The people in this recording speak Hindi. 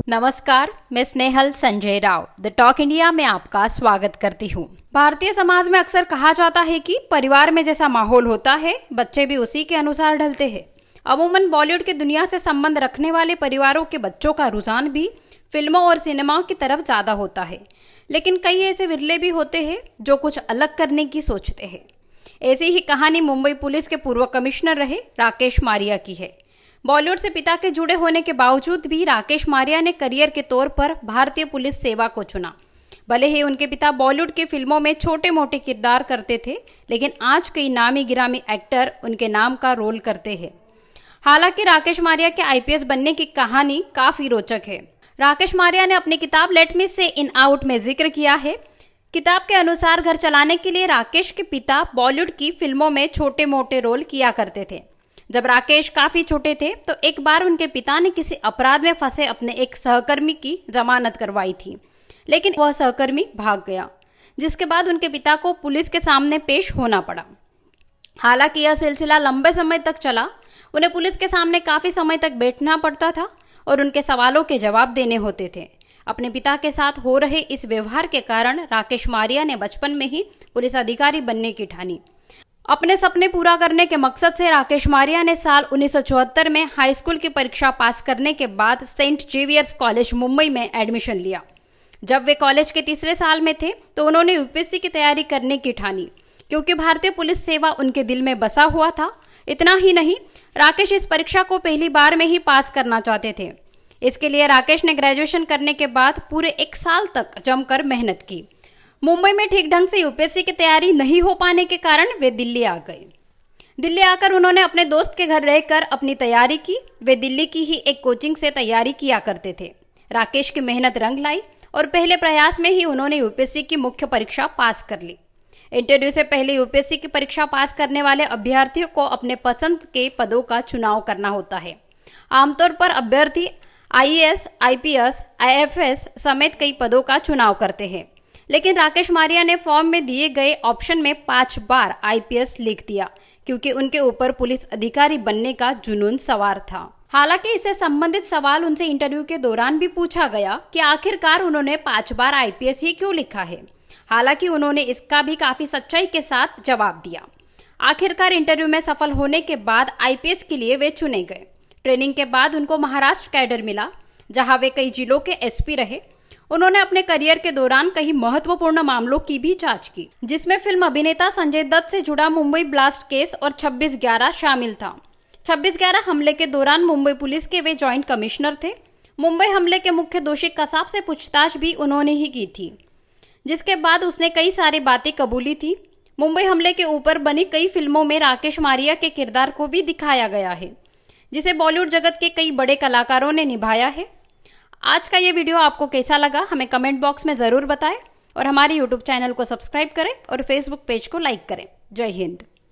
नमस्कार, मैं Snehal Sanjay Rao the talk India में आपका स्वागत करती हूँ। भारतीय समाज में अक्सर कहा जाता है कि परिवार में जैसा माहौल होता है, बच्चे भी उसी के अनुसार ढलते हैं। अमूमन बॉलीवुड की दुनिया से संबंध रखने वाले परिवारों के बच्चों का रुझान भी फिल्मों और सिनेमा की तरफ ज्यादा होता है, लेकिन कई ऐसे विरले भी होते हैं जो कुछ अलग करने की सोचते हैं। ऐसी ही कहानी मुंबई पुलिस के पूर्व कमिश्नर रहे राकेश मारिया की है। बॉलीवुड से पिता के जुड़े होने के बावजूद भी राकेश मारिया ने करियर के तौर पर भारतीय पुलिस सेवा को चुना। भले ही उनके पिता बॉलीवुड की फिल्मों में छोटे मोटे किरदार करते थे, लेकिन आज कई नामी गिरामी एक्टर उनके नाम का रोल करते हैं। हालांकि राकेश मारिया के आईपीएस बनने की कहानी काफी रोचक है। राकेश मारिया ने अपनी किताब लेट मी से इन आउट में जिक्र किया है। किताब के अनुसार घर चलाने के लिए राकेश के पिता बॉलीवुड की फिल्मों में छोटे मोटे रोल किया करते थे। जब राकेश काफी छोटे थे तो एक बार उनके पिता ने किसी अपराध में फंसे अपने एक सहकर्मी की जमानत करवाई थी, लेकिन वह सहकर्मी भाग गया, जिसके बाद उनके पिता को पुलिस के सामने पेश होना पड़ा। हालांकि यह सिलसिला लंबे समय तक चला। उन्हें पुलिस के सामने काफी समय तक बैठना पड़ता था और उनके सवालों के जवाब देने होते थे। अपने पिता के साथ हो रहे इस व्यवहार के कारण राकेश मारिया ने बचपन में ही पुलिस अधिकारी बनने की ठानी। अपने सपने पूरा करने के मकसद से राकेश मारिया ने साल 1974 में हाई स्कूल की परीक्षा पास करने के बाद सेंट जेवियर्स कॉलेज मुंबई में एडमिशन लिया। जब वे कॉलेज के तीसरे साल में थे तो उन्होंने यूपीएससी की तैयारी करने की ठानी, क्योंकि भारतीय पुलिस सेवा उनके दिल में बसा हुआ था। इतना ही नहीं, राकेश इस परीक्षा को पहली बार में ही पास करना चाहते थे। इसके लिए राकेश ने ग्रेजुएशन करने के बाद पूरे 1 साल तक जमकर मेहनत की। मुंबई में ठीक ढंग से यूपीएससी की तैयारी नहीं हो पाने के कारण वे दिल्ली आ गए। दिल्ली आकर उन्होंने अपने दोस्त के घर रहकर अपनी तैयारी की। वे दिल्ली की ही एक कोचिंग से तैयारी किया करते थे। राकेश की मेहनत रंग लाई और पहले प्रयास में ही उन्होंने यूपीएससी की मुख्य परीक्षा पास कर ली। इंटरव्यू से पहले यूपीएससी की परीक्षा पास करने वाले अभ्यर्थियों को अपने पसंद के पदों का चुनाव करना होता है। आमतौर पर अभ्यर्थी आईएएस, आईपीएस, आईएफएस समेत कई पदों का चुनाव करते हैं, लेकिन राकेश मारिया ने फॉर्म में दिए गए ऑप्शन में 5 बार आईपीएस लिख दिया, क्योंकि उनके ऊपर पुलिस अधिकारी बनने का जुनून सवार था। हालांकि इससे संबंधित सवाल उनसे इंटरव्यू के दौरान भी पूछा गया कि आखिरकार उन्होंने 5 बार आईपीएस ही क्यों लिखा है। हालांकि उन्होंने इसका भी काफी सच्चाई के साथ जवाब दिया। आखिरकार इंटरव्यू में सफल होने के बाद आईपीएस के लिए वे चुने गए। ट्रेनिंग के बाद उनको महाराष्ट्र कैडर मिला, जहां वे कई जिलों के एसपी रहे। उन्होंने अपने करियर के दौरान कई महत्वपूर्ण मामलों की भी जांच की, जिसमें फिल्म अभिनेता संजय दत्त से जुड़ा मुंबई ब्लास्ट केस और 26/11 शामिल था। 26/11 हमले के दौरान मुंबई पुलिस के वे जॉइंट कमिश्नर थे। मुंबई हमले के मुख्य दोषी कसाब से पूछताछ भी उन्होंने ही की थी, जिसके बाद उसने कई सारी बातें कबूली थी। मुंबई हमले के ऊपर बनी कई फिल्मों में राकेश मारिया के किरदार को भी दिखाया गया है, जिसे बॉलीवुड जगत के कई बड़े कलाकारों ने निभाया है। आज का ये वीडियो आपको कैसा लगा हमें कमेंट बॉक्स में ज़रूर बताएं और हमारे यूट्यूब चैनल को सब्सक्राइब करें और फेसबुक पेज को लाइक करें। जय हिंद।